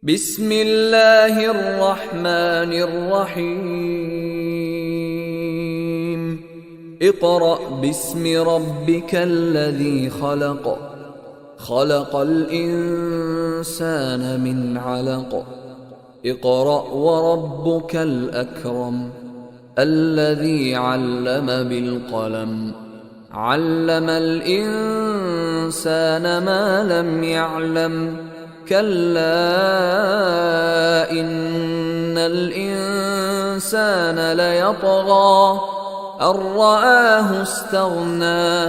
بسم الله الرحمن الرحيم اقرأ باسم ربك الذي خلق خلق الإنسان من علق اقرأ وربك الأكرم الذي علم بالقلم علم الإنسان ما لم يعلم كلا إن الإنسان ليطغى أن رآه استغنى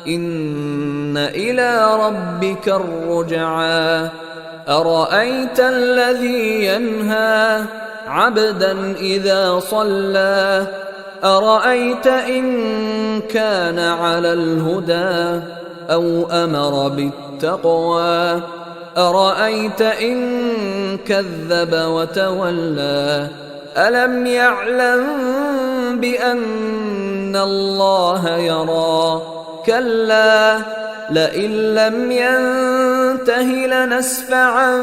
إن إلى ربك الرجعى أرأيت الذي ينهى عبدا إذا صلى أرأيت إن كان على الهدى أو أمر بالتقوى أرأيت إن كذب وتولى ألم يعلم بأن الله يرى كلا لئن لم ينته لنسفعا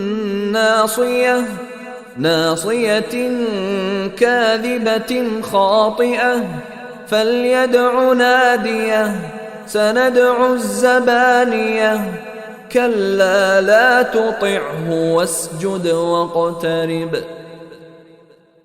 بالناصية ناصية كاذبة خاطئة فليدع ناديه سندع الزبانية كلا لا تطعه واسجد واقترب